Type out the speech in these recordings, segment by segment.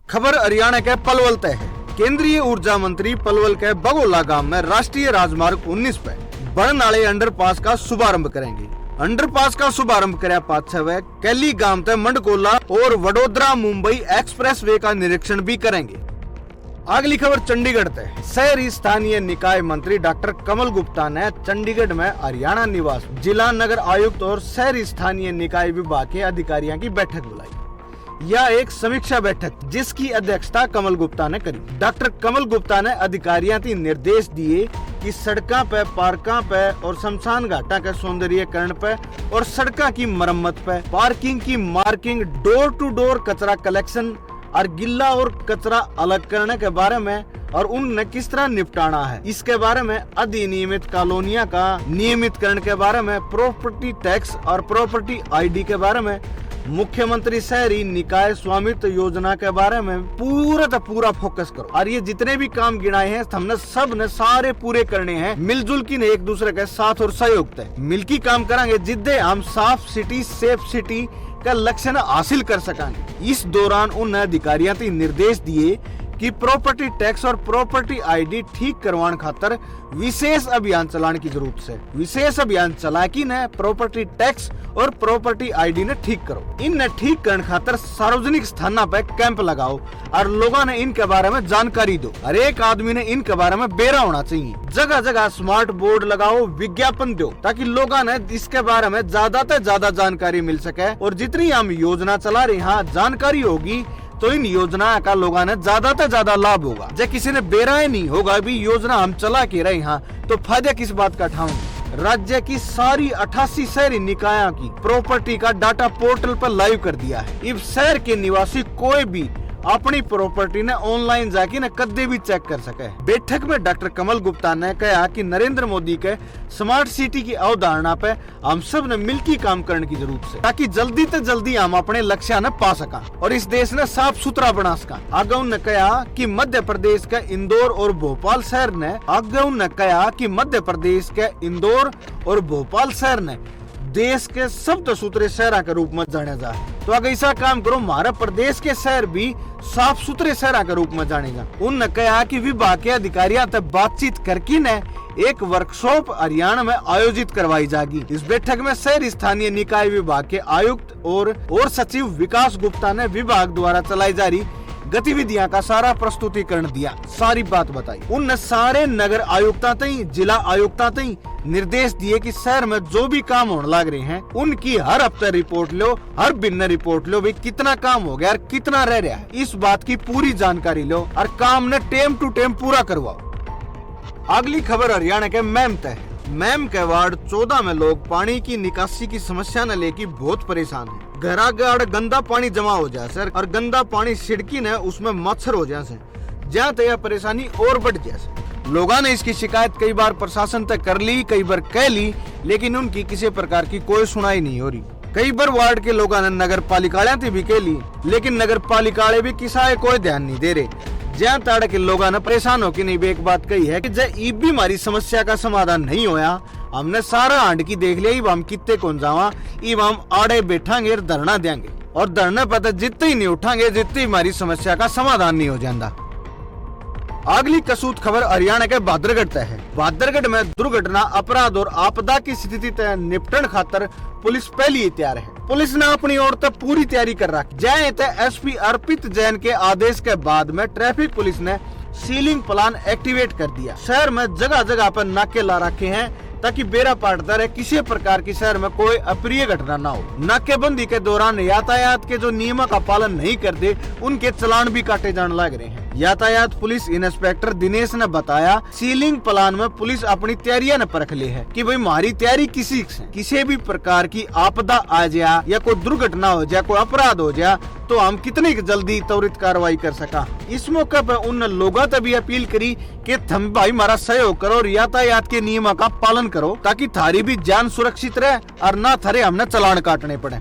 खबर हरियाणा के पलवल तय है। केंद्रीय ऊर्जा मंत्री पलवल के बगोला गांव में राष्ट्रीय राजमार्ग 19 पे बड़नाले अंडरपास का शुभारंभ करेंगे। अंडरपास का शुभारंभ कराया पाछे वे कैली गांव ते मंडकोला और वडोदरा मुंबई एक्सप्रेस वे का निरीक्षण भी करेंगे। अगली खबर चंडीगढ़ से। शहरी स्थानीय निकाय मंत्री डॉक्टर कमल गुप्ता ने चंडीगढ़ में हरियाणा निवास जिला नगर आयुक्त और शहरी स्थानीय निकाय विभाग के अधिकारियों की बैठक बुलाई। यह एक समीक्षा बैठक जिसकी अध्यक्षता कमल गुप्ता ने करी। डॉक्टर कमल गुप्ता ने अधिकारियों को निर्देश दिए कि सड़कों पे, पार्कों पे और शमशान घाटा के सौंदर्यीकरण पे और सड़कों की मरम्मत पे, पार्किंग की मार्किंग, डोर टू डोर कचरा कलेक्शन और गिल्ला और कचरा अलग करने के बारे में और उनने किस तरह निपटाना है इसके बारे में, अधिनियमित कॉलोनियों का नियमितकरण के बारे में, प्रॉपर्टी टैक्स और प्रॉपर्टी आईडी के बारे में, मुख्यमंत्री शहरी निकाय स्वामित्व योजना के बारे में पूरा फोकस करो। और ये जितने भी काम गिनाए हैं हमने सब ने सारे पूरे करने हैं मिलजुल की एक दूसरे के साथ और सहयोग से मिलकर काम करेंगे जिद्दे हम साफ सिटी सेफ सिटी का लक्ष्य हासिल कर सकेंगे। इस दौरान उन अधिकारियों को निर्देश दिए कि प्रॉपर्टी टैक्स और प्रॉपर्टी आईडी ठीक करवाने खातर विशेष अभियान चलाने की जरूरत है। विशेष अभियान चला कि न प्रॉपर्टी टैक्स और प्रॉपर्टी आईडी ने ठीक करो। इन ठीक करने खातर सार्वजनिक स्थानों पे कैंप लगाओ और लोगों ने इनके बारे में जानकारी दो। हर एक आदमी ने इनके बारे में बेरा होना चाहिए। जगह जगह स्मार्ट बोर्ड लगाओ, विज्ञापन दो ताकि लोगों ने इसके बारे में ज्यादा से ज्यादा जानकारी मिल सके। और जितनी हम योजना चला रहे हैं जानकारी होगी तो इन योजना का लोगों ने ज्यादा से ज्यादा लाभ होगा। जब किसी ने बेराए नहीं होगा भी योजना हम चला के रहे हैं तो फायदा किस बात का उठाऊंगे। राज्य की सारी 88 शहरी निकायों की प्रॉपर्टी का डाटा पोर्टल पर लाइव कर दिया है। इस शहर के निवासी कोई भी अपनी प्रॉपर्टी ने ऑनलाइन जाके न कदे भी चेक कर सके। बैठक में डॉक्टर कमल गुप्ता ने कहा कि नरेंद्र मोदी के स्मार्ट सिटी की अवधारणा पे हम सब ने मिलकर काम करने की जरूरत है ताकि जल्दी से जल्दी हम अपने लक्ष्य न पा सका और इस देश ने साफ सुथरा बना सका। आगे उन्होंने कहा कि मध्य प्रदेश के इंदौर और भोपाल शहर ने देश के सबसे सुथरे शहर के रूप में जाने जा। तो अगर ऐसा काम करो हमारा प्रदेश के शहर भी साफ सुथरे शहर के रूप में जानेगा। उन्होंने कहा कि विभाग के अधिकारियों से बातचीत करके न एक वर्कशॉप हरियाणा में आयोजित करवाई जाएगी। इस बैठक में शहरी स्थानीय निकाय विभाग के आयुक्त और सचिव विकास गुप्ता ने विभाग द्वारा चलाई जा रही गतिविधियां का सारा प्रस्तुतिकरण दिया, सारी बात बताई। उन सारे नगर आयुक्ता तई, जिला आयुक्ता तई निर्देश दिए कि शहर में जो भी काम होने लग रहे हैं उनकी हर हफ्ते रिपोर्ट लो, हर दिन रिपोर्ट लो, भाई कितना काम हो गया और कितना रह रहा है इस बात की पूरी जानकारी लो और काम ने टाइम टू टाइम पूरा करवाओ। अगली खबर हरियाणा के मैम तय है। मैम के वार्ड 14 में लोग पानी की निकासी की समस्या न लेकर बहुत परेशान है। घरा गाड़ गंदा पानी जमा हो जाए सर और गंदा पानी छिड़की न उसमें मच्छर हो जाए जहाँ तक यह परेशानी और बढ़ जाए। लोगों ने इसकी शिकायत कई बार प्रशासन तक कर ली, कई बार कह ली, लेकिन उनकी किसी प्रकार की कोई सुनाई नहीं हो रही। कई बार वार्ड के लोगों ने नगर पालिका भी कह ली, लेकिन नगर पालिका भी किसी कोई ध्यान नहीं दे रहे। जहाँ ताड़ के लोगों ने परेशान होकर नहीं एक बात कही है कि जब ई भी हमारी समस्या का समाधान नहीं होया, हमने सारा आंड की देख लिया, इब हम कितने कौन जावा, इब हम आड़े बैठांगे और धरना देंगे और धरने पर जितने ही नहीं उठांगे जितनी हमारी समस्या का समाधान नहीं हो जाता। अगली कसूत खबर हरियाणा के भादरगढ़ तय है। भादरगढ़ में दुर्घटना, अपराध और आपदा की स्थिति तय निपटन खातर पुलिस पहले ही तैयार है। पुलिस ने अपनी ओर तक पूरी तैयारी कर रखी। जय एसपी अर्पित जैन के आदेश के बाद में ट्रैफिक पुलिस ने सीलिंग प्लान एक्टिवेट कर दिया। शहर में जगह जगह पर नाके ला रखे हैं ताकि बेड़ा पाटता रहे, किसी प्रकार की शहर में कोई अप्रिय घटना न हो। नाकेबंदी के दौरान यातायात के जो नियमों का पालन नहीं करते उनके चालान भी काटे जाने लग रहे हैं। यातायात पुलिस इंस्पेक्टर दिनेश ने बताया सीलिंग प्लान में पुलिस अपनी तैयारियां न परख ली है कि भाई हमारी तैयारी किसी भी प्रकार की आपदा आ जाए या कोई दुर्घटना हो जाए, कोई अपराध हो जाए तो हम कितनी जल्दी त्वरित कार्रवाई कर सका। इस मौके पर उन लोगों से भी अपील करी कि तुम भाई हमारा सहयोग करो और यातायात के नियमों का पालन करो ताकि थारी भी जान सुरक्षित रहे और ना थारे हमने चालान काटने पड़े।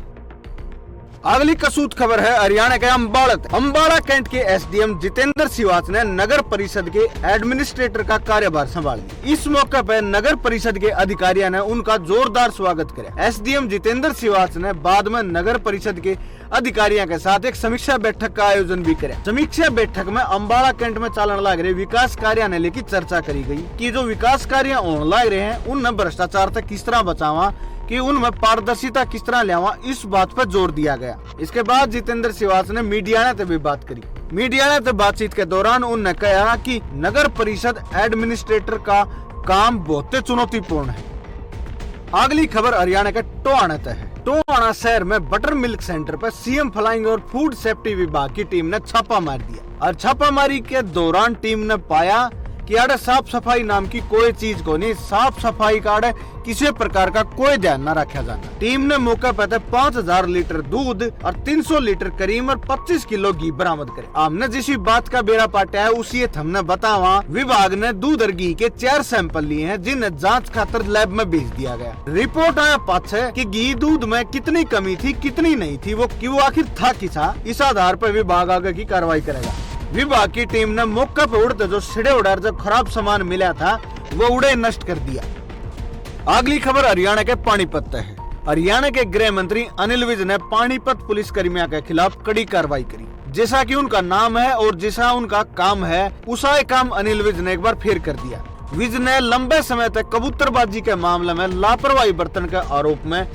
अगली कसूत खबर है हरियाणा के अम्बाड़ा कैंट के एसडीएम जितेंद्र सिवाच ने नगर परिषद के एडमिनिस्ट्रेटर का कार्यभार संभाल लिया। इस मौके पर नगर परिषद के अधिकारियों ने उनका जोरदार स्वागत किया। एसडीएम जितेंद्र सिवाच ने बाद में नगर परिषद के अधिकारियों के साथ एक समीक्षा बैठक का आयोजन भी किया। समीक्षा बैठक में अम्बाड़ा कैंट में चलन लग रहे विकास कार्य ने लेकर चर्चा करी गई कि जो विकास कार्य होने लग रहे हैं उनमें भ्रष्टाचार से किस तरह बचावा, कि उनमें पारदर्शिता किस तरह लावा, इस बात पर जोर दिया गया। इसके बाद जितेंद्र सिवाच ने मीडिया ने भी बात करी। मीडिया ने बातचीत के दौरान उन्होंने कहा कि नगर परिषद एडमिनिस्ट्रेटर का काम बहुत चुनौतीपूर्ण है। अगली खबर हरियाणा के टोहाना से है। टोहाना शहर में बटर मिल्क सेंटर पर सीएम फ्लाइंग और फूड सेफ्टी विभाग की टीम ने छापा मार दिया और छापामारी के दौरान टीम ने पाया कि आड़े साफ सफाई नाम की कोई चीज को नहीं, साफ सफाई का आड़े किसी प्रकार का कोई ध्यान न रखा जाना। टीम ने मौके पर 5000 लीटर दूध और 300 लीटर करीम और 25 किलो घी बरामद करे। हमने जिस बात का बेड़ा पाटा है उसी हमने बतावा। विभाग ने दूध और घी के 4 सैंपल लिए हैं जिन्हें जांच खातर लैब में भेज दिया गया। रिपोर्ट आया पाछे कि घी दूध में कितनी कमी थी कितनी नहीं थी, वो आखिर था किसा, इस आधार पर विभाग आगे की कार्रवाई करेगा। विभाग की टीम ने मौके पर उड़ते जो सिड़े उड़ार जो खराब सामान मिला था वो उड़े नष्ट कर दिया। अगली खबर हरियाणा के पानीपत से है। हरियाणा के गृह मंत्री अनिल विज ने पानीपत पुलिस कर्मियों के खिलाफ कड़ी कार्रवाई करी। जैसा कि उनका नाम है और जैसा उनका काम है उसा काम अनिल विज ने एक बार फिर कर दिया। विज ने लंबे समय तक कबूतरबाजी के मामले में लापरवाही बरतने के आरोप में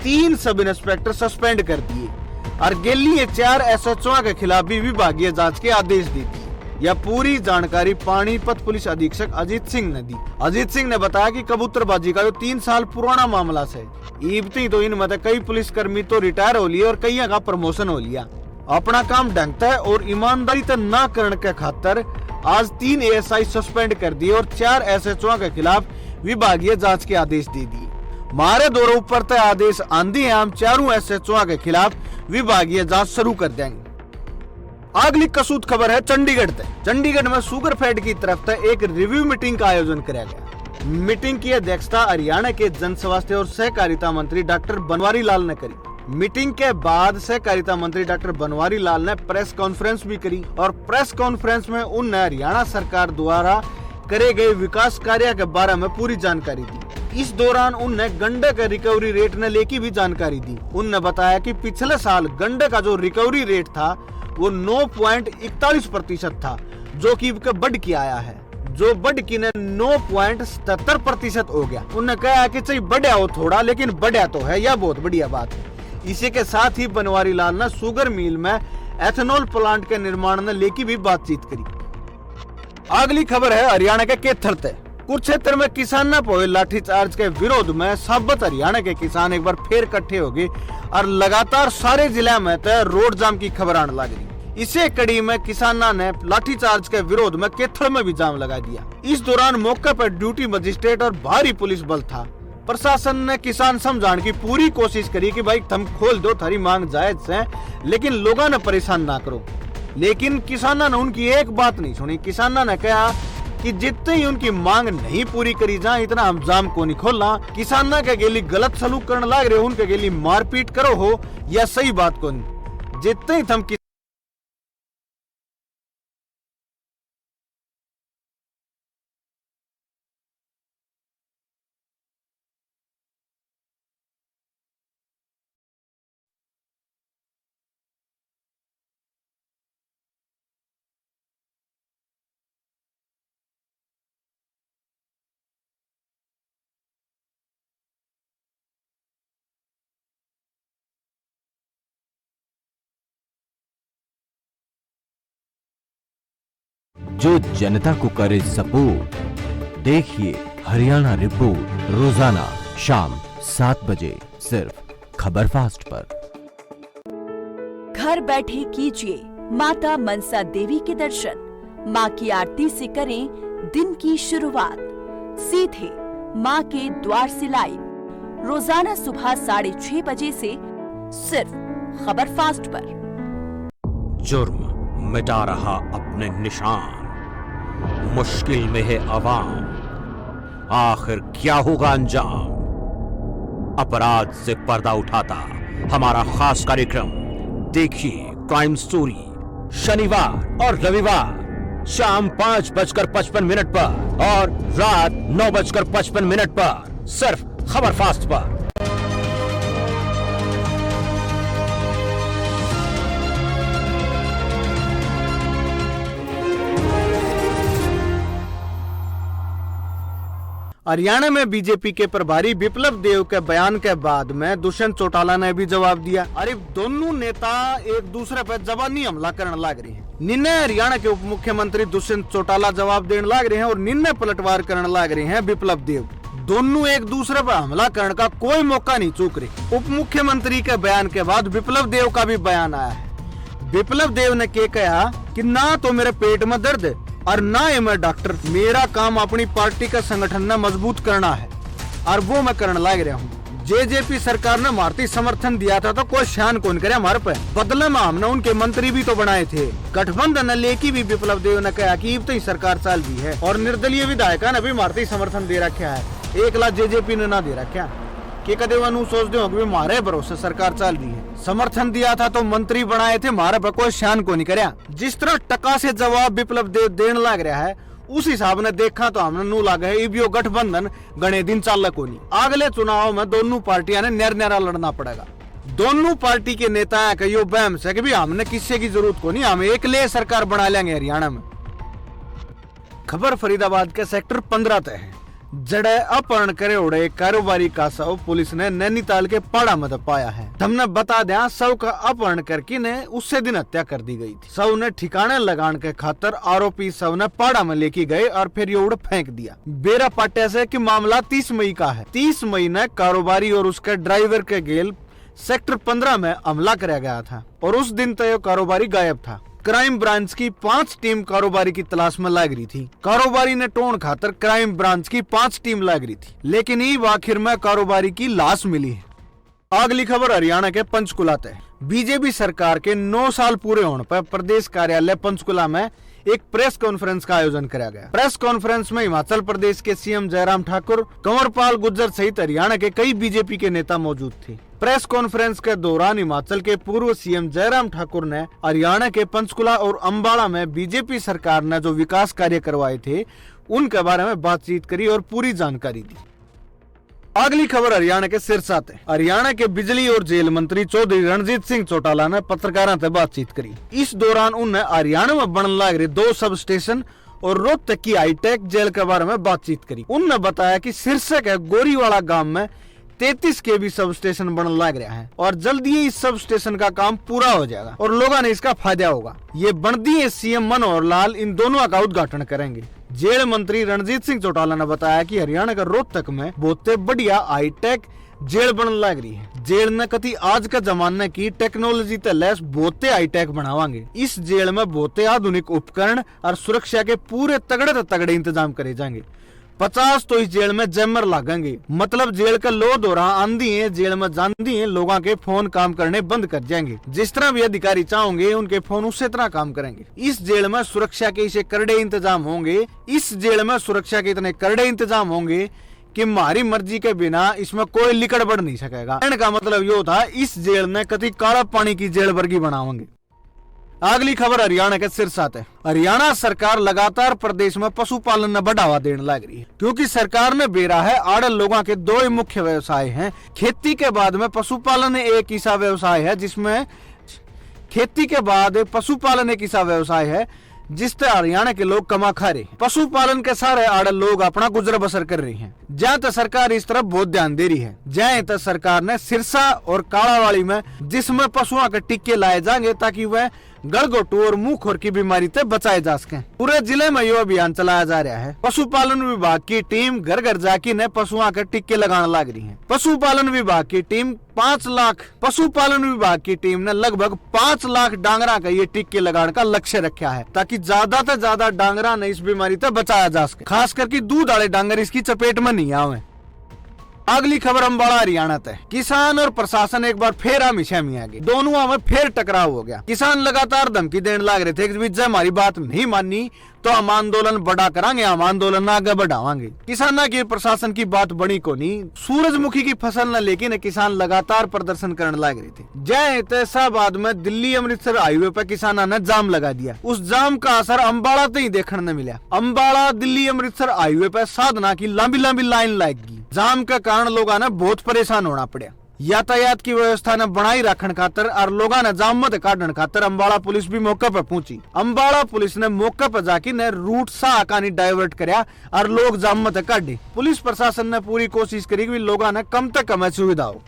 3 सब इंस्पेक्टर सस्पेंड कर दिए और गेली 4 एसएचओ के खिलाफ भी विभागीय जांच के आदेश दे दिए। यह पूरी जानकारी पानीपत पुलिस अधीक्षक अजीत सिंह ने दी। अजीत सिंह ने बताया कि कबूतरबाजी का जो 3 साल पुराना मामला है, इबती तो इनमें कई पुलिसकर्मी तो रिटायर हो लिए और कई का प्रमोशन हो लिया। अपना काम ढंग है और ईमानदारी से न करने के खातर आज 3 एएसआई सस्पेंड कर दिए और 4 एसएचओ के खिलाफ विभागीय जाँच के आदेश दे दिए। मारे दौर ऊपर तय आदेश आंधी है, हम 4 एसएचओ के खिलाफ विभागीय जांच शुरू कर देंगे। अगली कसूत खबर है चंडीगढ़ से। चंडीगढ़ में शुगरफेड की तरफ से एक रिव्यू मीटिंग का आयोजन किया गया। मीटिंग की अध्यक्षता हरियाणा के जन स्वास्थ्य और सहकारिता मंत्री डॉक्टर बनवारी लाल ने करी। मीटिंग के बाद सहकारिता मंत्री डॉक्टर बनवारी लाल ने प्रेस कॉन्फ्रेंस भी करी और प्रेस कॉन्फ्रेंस में उन्होंने हरियाणा सरकार द्वारा करे गए विकास कार्य के बारे में पूरी जानकारी दी। इस दौरान उनने गंडे के रिकवरी रेट ने लेकर भी जानकारी दी। उनने बताया कि पिछले साल गंडे का जो रिकवरी रेट था वो 9.41% था, जो कि बढ़ के आया है, जो बढ़ के 9.77% हो गया। उन्होंने कहा कि चाहे बढ़िया हो थोड़ा, लेकिन बढ़िया तो है, यह बहुत बढ़िया बात है। इसी के साथ ही बनवारी लाल ने शुगर मिल में एथेनॉल प्लांट के निर्माण ने लेकर भी बातचीत करी। अगली खबर है हरियाणा के कैथल से। कुरुक्षेत्र में किसान न पोए लाठीचार्ज के विरोध में साबत हरियाणा के किसान एक बार फिर इकट्ठे हो गए और लगातार सारे जिले में रोड जाम की खबर आने लगी। इसे कड़ी में किसानों ने लाठीचार्ज के विरोध में कैथल में भी जाम लगा दिया। इस दौरान मौके पर ड्यूटी मजिस्ट्रेट और भारी पुलिस बल था। प्रशासन ने किसान समझाने की पूरी कोशिश करी कि भाई तुम खोल दो, थारी मांग जायज है, लेकिन लोगों ने परेशान ना करो। लेकिन किसानों ने उनकी एक बात नहीं सुनी। किसानों ने कहा कि जितने ही उनकी मांग नहीं पूरी करी जाए इतना हम जाम को नहीं खोलना। किसानों के गेली गलत सलूक करने लग रहे हो, उनके गेली मारपीट करो हो या सही बात को नहीं। जितने ही थम जो जनता को करे सपोर्ट। देखिए हरियाणा रिपोर्ट रोजाना शाम 7 बजे सिर्फ खबर फास्ट पर। घर बैठे कीजिए माता मनसा देवी के दर्शन। माँ की आरती से करें दिन की शुरुआत। सीधे माँ के द्वार से लाइव रोजाना सुबह 6:30 बजे से सिर्फ खबर फास्ट पर। जुर्म मिटा रहा अपने निशान, मुश्किल में है अवाम, आखिर क्या होगा अंजाम। अपराध से पर्दा उठाता हमारा खास कार्यक्रम देखिए क्राइम स्टोरी शनिवार और रविवार शाम 5:55 पर और रात 9:55 पर सिर्फ खबर फास्ट पर। हरियाणा में बीजेपी के प्रभारी बिप्लब देव के बयान के बाद में दुष्यंत चौटाला ने भी जवाब दिया। अरे दोनों नेता एक दूसरे पर जबानी हमला करने लग रहे हैं। निन्ने हरियाणा के उप मुख्यमंत्री दुष्यंत चौटाला जवाब देने लग रहे हैं और निन्ने पलटवार करने लग रहे हैं बिप्लब देव। दोनों एक दूसरे पर हमला करने का कोई मौका नहीं चूक रहे। उप मुख्यमंत्री के बयान के बाद बिप्लब देव का भी बयान आया है। बिप्लब देव ने कहा कि ना तो मेरे पेट में दर्द और ना ही मैं डॉक्टर, मेरा काम अपनी पार्टी का संगठन ने मजबूत करना है और वो मैं करने लग रहा हूँ। जेजेपी सरकार ने भारतीय समर्थन दिया था तो कोई शान कौन करे हमारे पे। बदले में हमने उनके मंत्री भी तो बनाए थे। गठबंधन ने लेके भी बिप्लब देव ने कहा कि अब तो ही सरकार चाल भी है और निर्दलीय विधायक ने भी भारतीय समर्थन दे रखा है। 1 लाख जेजेपी ने ना दे रखा कि कदे वनु सोच दो कि हमारे भरोसे सरकार चल रही है। समर्थन दिया था तो मंत्री बनाए थे, हमारे पर कोई शान को नहीं करया। जिस तरह टका से जवाब बिप्लब देव देने लग रहा है उस हिसाब ने देखा तो हमने नू लगा है इबियो गठबंधन गणे दिन चाल को नहीं। अगले चुनाव में दोनों पार्टियां ने न्यारा लड़ना पड़ेगा। दोनों पार्टी के नेता का यो बहम से कि भी हमने किसी की जरूरत को नहीं, हम एक ले सरकार बना लेंगे हरियाणा में। खबर फरीदाबाद के सेक्टर 15 तय है। जड़े अपहरण करे उड़े कारोबारी का शव पुलिस ने नैनीताल के पाड़ा में पाया है। हमने बता दिया शव का अपहरण करके ने उससे दिन हत्या कर दी गई थी। शव ने ठिकाने लगाने के खातर आरोपी शव ने पाड़ा में लेके गए और फिर ये उड़ फेंक दिया। बेरा पाटे से कि मामला 30 मई का है। 30 मई ने कारोबारी और उसके ड्राइवर के गेल सेक्टर 15 में हमला कराया गया था और उस दिन तक कारोबारी गायब था। क्राइम ब्रांच की 5 टीम कारोबारी की तलाश में लग रही थी। कारोबारी ने टोन खातर क्राइम ब्रांच की 5 टीम लग रही थी, लेकिन ये आखिर में कारोबारी की लाश मिली है। अगली खबर हरियाणा के पंचकुला से। बीजेपी सरकार के 9 साल पूरे होने पर प्रदेश कार्यालय पंचकुला में एक प्रेस कॉन्फ्रेंस का आयोजन किया गया। प्रेस कॉन्फ्रेंस में हिमाचल प्रदेश के सीएम जयराम ठाकुर, कंवरपाल गुर्जर सहित हरियाणा के कई बीजेपी के नेता मौजूद थे। प्रेस कॉन्फ्रेंस के दौरान हिमाचल के पूर्व सीएम जयराम ठाकुर ने हरियाणा के पंचकुला और अंबाला में बीजेपी सरकार ने जो विकास कार्य करवाए थे उनके बारे में बातचीत करी और पूरी जानकारी दी। अगली खबर हरियाणा के सिरसा से। हरियाणा के बिजली और जेल मंत्री चौधरी रणजीत सिंह चौटाला ने पत्रकारों से बातचीत करी। इस दौरान उन्हें हरियाणा में बनने लग रहे 2 सब स्टेशन और रोहतक की हाईटेक जेल के बारे में बातचीत करी। उन्होंने बताया कि सिरसा के गोरीवाड़ा गांव में 33 के भी सब स्टेशन बनने लग रहा है और जल्दी ही इस सब स्टेशन का काम पूरा हो जाएगा और लोगों ने इसका फायदा होगा। ये बनदी सीएम मनोहर लाल इन दोनों का उद्घाटन करेंगे। जेल मंत्री रणजीत सिंह चौटाला ने बताया कि हरियाणा का रोहतक में बहुत बढ़िया हाईटेक जेल बनने लग रही है। जेल ने कति आज का जमाने की टेक्नोलॉजी ते लैस बहुत हाईटेक बनावांगे। इस जेल में बहुत आधुनिक उपकरण और सुरक्षा के पूरे तगड़े इंतजाम करे जाएंगे। 50 तो इस जेल में जैमर लागेंगे, मतलब जेल का लो दौरा आंधी है, जेल में जानती है, लोगों के फोन काम करने बंद कर जाएंगे। जिस तरह भी अधिकारी चाहोगे उनके फोन उसी तरह काम करेंगे। इस जेल में सुरक्षा के इसे करड़े इंतजाम होंगे। इस जेल में सुरक्षा के इतने करड़े इंतजाम होंगे कि हमारी मर्जी के बिना इसमें कोई लिकड़ बढ़ नहीं सकेगा। कहने का मतलब यो था इस जेल ने कति काला पानी की जेल वर्गी बनाओगे। अगली खबर हरियाणा के सिरसा से। हरियाणा सरकार लगातार प्रदेश में पशुपालन में बढ़ावा देने लग रही है, क्योंकि सरकार ने बेरा है आड़ल लोगों के 2 ही मुख्य व्यवसाय हैं। खेती के बाद में पशुपालन एक ऐसा व्यवसाय है जिसमें जिससे हरियाणा के लोग कमा खा रहे हैं। पशुपालन के सारे आड़ल लोग अपना गुजर बसर कर रहे हैं। जहाँ तक सरकार इस तरफ बहुत ध्यान दे रही है, जहाँ तक सरकार ने सिरसा और कालावाड़ी में जिसमें पशुओं के टिक्के लाए जाएंगे ताकि वह गलघोटू और मुंह खोर की बीमारी से बचाए जा सके। पूरे जिले में यह अभियान चलाया जा रहा है। पशुपालन विभाग की टीम घर घर जाके ने पशुओं के टिक्के लगाने लग रही है। पशुपालन विभाग की टीम ने लगभग 5 लाख डांगरा का ये टिक्के लगाने का लक्ष्य रखा है ताकि ज्यादा से ज्यादा डांगरा ने इस बीमारी से बचाया जा सके, खास करके दूध वाले डांगर इसकी चपेट में नहीं आवे। अगली खबर अम्बाड़ा हरियाणा तक। किसान और प्रशासन एक बार फिर हमेशा में आ गए, दोनों में फिर टकराव हो गया। किसान लगातार धमकी देने लग रहे थे कि जब हमारी बात नहीं मानी तो हम आंदोलन बड़ा करांगे, हम आंदोलन आगे बढ़ावांगे। किसान की प्रशासन की बात बड़ी को नहीं, सूरजमुखी की फसल न लेकिन किसान लगातार प्रदर्शन करने लग रहे थे। जय तहसाबाद में दिल्ली अमृतसर हाईवे पर किसानों ने जाम लगा दिया। उस जाम का असर अम्बाड़ा तक ही देखने न मिला। अम्बाड़ा दिल्ली अमृतसर हाईवे पर साधना की लंबी लंबी लाइन लग गई। जाम के कारण लोगों ने बहुत परेशान होना पड़ा। यातायात की व्यवस्था ने बनाई रखने खातर और लोगों ने जाम मत काटने खातर अम्बाड़ा पुलिस भी मौके पर पहुंची। अम्बाड़ा पुलिस ने मौके पर जाके ने रूट सा कानी डाइवर्ट करया और लोग जाम मत काटे। पुलिस प्रशासन ने पूरी कोशिश करी कि लोगों ने कम से कम सुविधा हो।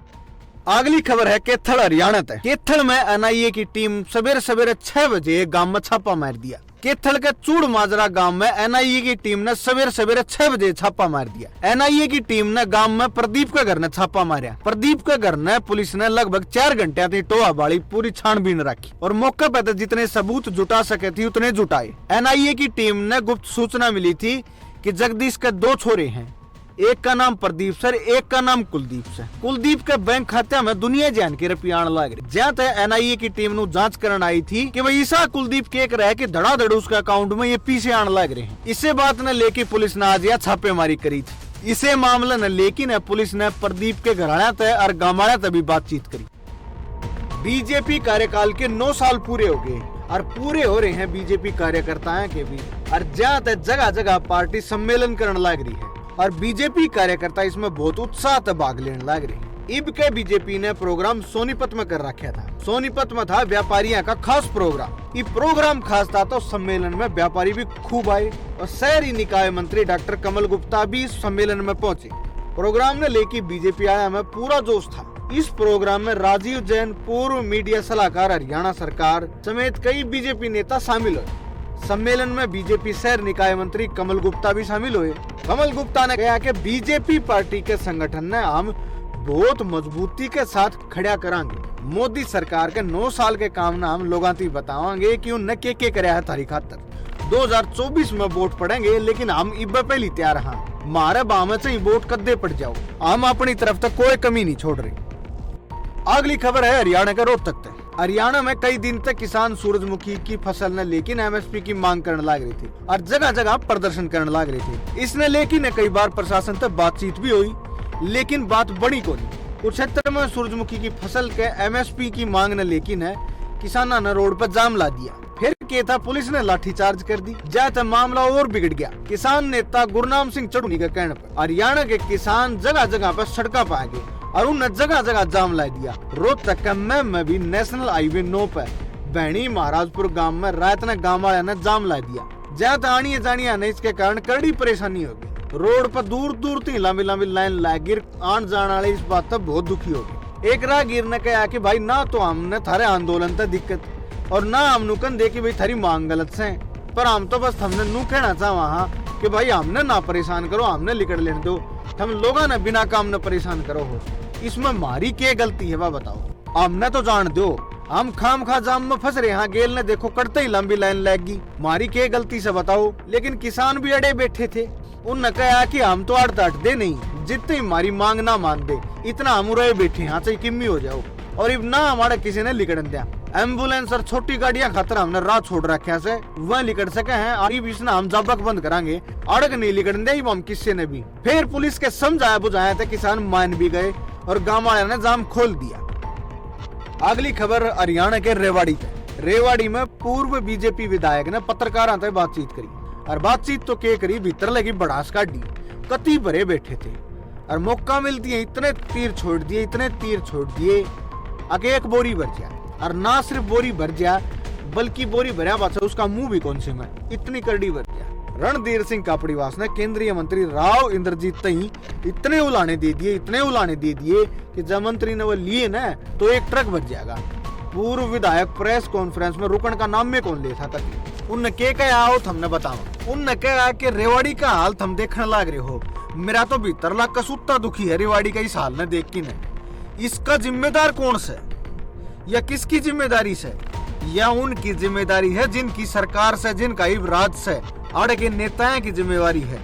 अगली खबर है कैथल हरियाणा तक। कैथल में एनआईए की टीम सवेरे सवेरे 6 बजे एक गांव में छापा मार दिया। कैथल के चूड़ माजरा गांव में एनआईए की टीम ने सवेरे सवेरे 6 बजे छापा मार दिया। एनआईए की टीम ने गांव में प्रदीप के घर ने छापा मारा। प्रदीप के घर ने पुलिस ने लगभग 4 घंटे थी टोआ बाड़ी पूरी छानबीन रखी और मौके पर जितने सबूत जुटा सके थी उतने जुटाए। एनआईए की टीम ने गुप्त सूचना मिली थी कि जगदीश के 2 छोरे हैं, एक का नाम प्रदीप सर, एक का नाम कुलदीप सर। कुलदीप के बैंक खाते में दुनिया जान के रुपया आने लग रही। जहाँ तक एनआईए की टीम नु जांच करने आई थी कि भाई ईसा कुलदीप के रहे कि धड़ाधड़ उसके अकाउंट में ये पीछे आने लग रहे हैं। इसे बात ने लेके पुलिस ने आज यह छापेमारी करी थी। इसे मामले ने लेकिन पुलिस ने प्रदीप के घराना तय और गांवाना तक भी बातचीत करी। बीजेपी कार्यकाल के 9 साल पूरे हो गए और पूरे हो रहे हैं बीजेपी कार्यकर्ताओं के भी, और जहाँ तक जगह जगह पार्टी सम्मेलन करने लग रही है और बीजेपी कार्यकर्ता इसमें बहुत उत्साह से भाग लेने लग रहे हैं। इब के बीजेपी ने प्रोग्राम सोनीपत में कर रखा था। सोनीपत में था व्यापारियों का खास प्रोग्राम। ये प्रोग्राम खास था तो सम्मेलन में व्यापारी भी खूब आए और शहरी निकाय मंत्री डॉक्टर कमल गुप्ता भी इस सम्मेलन में पहुंचे। प्रोग्राम ने लेके बीजेपी आया में पूरा जोश था। इस प्रोग्राम में राजीव जैन, पूर्व मीडिया सलाहकार हरियाणा सरकार समेत कई बीजेपी नेता शामिल हुए। सम्मेलन में बीजेपी शहर निकाय मंत्री कमल गुप्ता भी शामिल हुए। कमल गुप्ता ने कहा कि बीजेपी पार्टी के संगठन ने हम बहुत मजबूती के साथ खड़ा करांगे। मोदी सरकार के 9 साल के काम ना हम लोगों को बतावांगे कि उन्हें के कराया है थारी खातर। 2024 में वोट पड़ेंगे लेकिन हम इब्बे पहले तैयार हैं। मारे बामे से ही वोट कद्दे पड़ जाओ, हम अपनी तरफ तक कोई कमी नहीं छोड़ रहे। अगली खबर है हरियाणा के रोहतक तक। हरियाणा में कई दिन तक किसान सूरजमुखी की फसल ने लेकिन एमएसपी की मांग करने लग रही थी और जगह जगह प्रदर्शन करने लग रहे थे। इसने लेकिन कई बार प्रशासन तक बातचीत भी हुई लेकिन बात बड़ी को नहीं। कुरुक्षेत्र में सूरजमुखी की फसल के एमएसपी की मांग ने लेकिन किसानों ने रोड पर जाम ला दिया। फिर क्या था, पुलिस ने लाठीचार्ज कर दी। जाते मामला और बिगड़ गया। किसान नेता गुरनाम सिंह चढ़ूनी के कहने पर हरियाणा के किसान जगह जगह पर सड़का पा गए और उन्हें जगह जगह जाम ला दिया। रोहतक के में भी नेशनल हाईवे 9 पर बहनी महाराजपुर गांव में रात ने गांव वाले ने जाम ला दिया। जहाँ आनिया जानिया ने इसके कारण कड़ी परेशानी होगी। रोड पर दूर दूर तक लंबी लंबी लाइन लागिर आन जाने वाले इस बात तक बहुत दुखी हो गए। एक राहगीर ने कहा कि भाई ना तो हमने थारे आंदोलन तक दिक्कत और ना हम नुकन दे कि भाई थारी मांग गलत से, पर हम तो बस हमने नू कहना चाहा कि भाई हमने ना परेशान करो, हमने लिकड़ लेने दो, हम लोगों ने बिना काम न परेशान करो हो। इसमें हमारी क्या गलती है वह बताओ। हमने तो जान दो, हम खाम खा जाम में फंस रहे हैं। गेल ने देखो करते ही लंबी लाइन लगी, हमारी क्या गलती से बताओ। लेकिन किसान भी अड़े बैठे थे। उनने कहा कि हम तो अड़ दे नहीं, जितनी हमारी मांग ना मान दे इतना हम रहे बैठे यहाँ से किम्मी हो जाओ। और अब ना हमारे किसी ने लिकड़न दिया। एम्बुलेंस और छोटी गाड़ियां खातर हमने राह छोड़ रखे से वह लिकड़ सके हैं और इसने हम जबक बंद करांगे, अड़क नहीं लिकड़न दे हम किसी ने भी। फिर पुलिस के समझाया बुझाया थे, किसान मान भी गए और गांव वाले ने जाम खोल दिया। अगली खबर हरियाणा के रेवाड़ी से। रेवाड़ी में पूर्व बीजेपी विधायक ने पत्रकारों से बातचीत करी और बातचीत तो के करी भीतर लगी बड़ास काटी। कति भरे बैठे थे और मौका मिलती है इतने तीर छोड़ दिए, इतने तीर छोड़ दिए आगे एक बोरी भर गया। और ना सिर्फ बोरी भर गया बल्कि बोरी भरा बात उसका मुंह भी कौन से में इतनी करड़ी भर गया। रणधीर सिंह कापड़ीवास ने केंद्रीय मंत्री राव इंद्रजीत तई इतने उलाने दे दिए, इतने उलाने दे दिए कि जब मंत्री ने वो लिए ना तो एक ट्रक भर जाएगा। पूर्व विधायक प्रेस कॉन्फ्रेंस में रुकन का नाम में कौन ले था कभी। उनने के कहा हो हमने बताओ। उनने कहा कि रेवाड़ी का हाल तुम देखने लग रहे हो, मेरा तो भीतर लाख का सुत्ता दुखी है रेवाड़ी का इस हाल ने देख के। इसका जिम्मेदार कौन से या किसकी जिम्मेदारी से? या उनकी जिम्मेदारी है जिनकी सरकार से, जिनका राज से। आड़े के नेताओं की जिम्मेवारी है।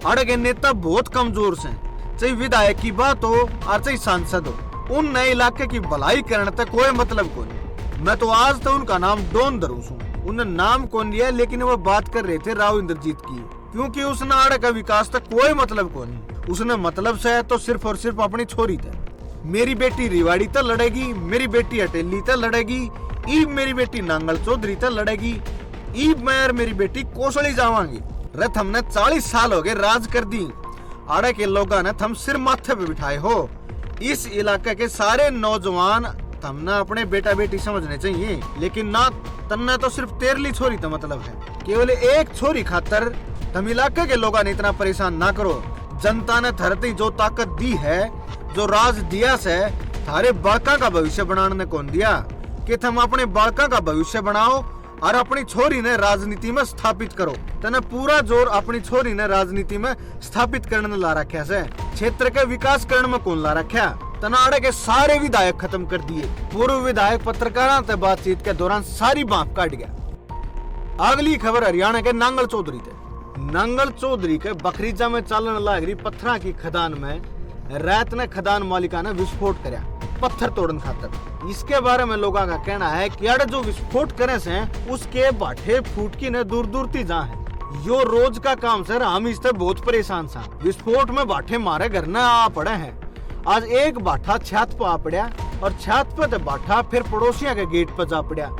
आड़े के नेता बहुत कमजोर से, चाहे विधायक की बात हो और चाहे सांसद हो, उन नए इलाके की भलाई करने तक कोई मतलब को नहीं। मैं तो आज तो उनका नाम डॉन दरूस हूँ। उन्हें नाम कौन लिया, लेकिन वो बात कर रहे थे राव इंद्रजीत की, क्योंकि उस नाड़े का विकास तक कोई मतलब को नहीं। उसने मतलब से तो सिर्फ और सिर्फ अपनी छोरी थे। मेरी बेटी रिवाड़ी तक लड़ेगी, मेरी बेटी अटेली तक लड़ेगी, ईब मेरी बेटी नांगल चौधरी तक लड़ेगी, ईब मैं मेरी बेटी कोसली जावांगी। रथ हमने 40 साल हो गए राज कर दी, आड़े के लोगों ने थम सिर माथे पे बिठाए हो। इस इलाके के सारे नौजवान हमने अपने बेटा बेटी समझने चाहिए, लेकिन ना तन्ने तो सिर्फ तेरली छोरी तो मतलब है। केवल एक छोरी खातर तुम इलाके के लोगों ने इतना परेशान ना करो। जनता ने धरती जो ताकत दी है, जो राज दिया से, थारे बालका का भविष्य बनाने ने कौन दिया कि तुम अपने बालका का भविष्य बनाओ और अपनी छोरी ने राजनीति में स्थापित करो। तने पूरा जोर अपनी छोरी ने राजनीति में स्थापित करने ला रखा से, क्षेत्र के विकास करने में कौन ला रखा। तनाड़े के सारे विधायक खत्म कर दिए। पूर्व विधायक पत्रकारों से बातचीत के दौरान सारी बात काट गया। अगली खबर हरियाणा के नांगल चौधरी थे। नांगल चौधरी के बखरीजा में चलने लग रही पत्थर की खदान में रात ने खदान मालिका ने विस्फोट कराया पत्थर तोड़न खातर। इसके बारे में लोगों का कहना है कि अरे जो विस्फोट करे से उसके बाठे फूटकी ने दूर दूर ती जा है। यो रोज का काम सर, हम इससे बहुत परेशान सा। विस्फोट में बाठे मारे घर न आ पड़े हैं। आज एक बाठा छत पे आ पड़ा और छत पे तो बाठा फिर पड़ोसिया के गेट पे जा पड़ा।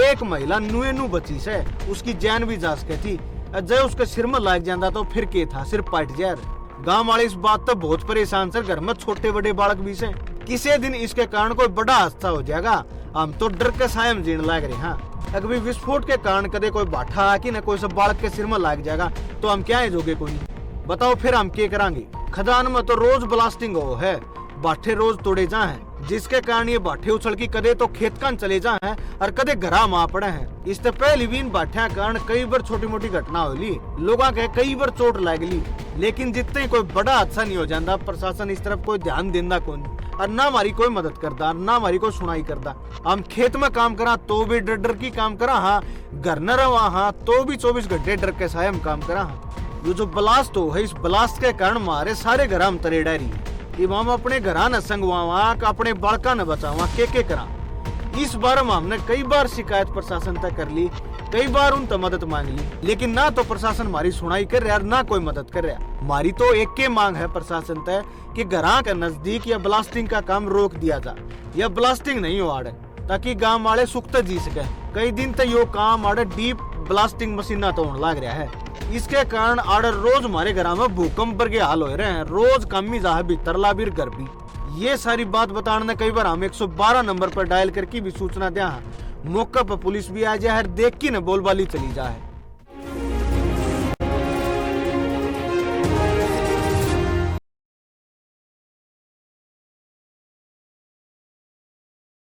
एक महिला नुए नु बची से, उसकी जान भी जा सके थी। जय उसके सिर में लग जाता तो फिर के था, सिर पट जाए। गांव वाले इस बात तो बहुत परेशान सर, घर में छोटे बड़े बालक भी से। किसी दिन इसके कारण कोई बड़ा हादसा हो जाएगा, हम तो डर के साय में जीण लग रहे हैं। अगर विस्फोट के कारण कदे कोई बाठा आके न कोई सब बालक के सिर में लग जाएगा तो हम क्या है जोगे कोई, बताओ फिर हम क्या करांगे। खदान में तो रोज ब्लास्टिंग हो है, बाठे रोज तोड़े जा हैं, जिसके कारण ये बाठे उछल की कदे तो खेत कान चले जा हैं और कदे घरा मां पड़े हैं। इससे पहले भी इन बाठिया कारण कई बार छोटी मोटी घटना होली, लोगों के कई बार चोट लगली, लेकिन जितने कोई बड़ा हादसा नहीं हो जाता प्रशासन इस तरफ कोई ध्यान देना कौन और ना हमारी कोई मदद करता, ना हमारी कोई सुनाई करता। हम खेत में काम करा तो भी डर डर की काम करा, हाँ घर न रहा हाँ तो भी 24 घंटे डर के साय हम काम करा। ये जो ब्लास्ट हो है, इस ब्लास्ट के कारण हमारे सारे घर हम तरे डारी हम अपने घरा न संगवावा, अपने बालका न बचावा के करा। इस बार में हमने कई बार शिकायत प्रशासन तक कर ली, कई बार उन तक मदद मांग ली, लेकिन ना तो प्रशासन हमारी सुनाई कर रहा ना कोई मदद कर रहा। हमारी तो एक के मांग है प्रशासन तक कि घरा के नजदीक या ब्लास्टिंग का काम रोक दिया जा, या ब्लास्टिंग नहीं हो आड़े, ताकि गांव वाले सुख जी सके। कई दिन तक यो काम आड़े डीप ब्लास्टिंग मशीन तो होने लग रहा है। इसके कारण आड़े रोज हमारे घर में भूकंप पर के हाल हो रहे हैं, रोज कमी जा है भीतर ला भी घर भी। ये सारी बात बताने कई बार हम 112 नंबर पर डायल करके भी सूचना दिया। मौका पर पुलिस भी आ जाए, देख की न बोलबाली चली जाए।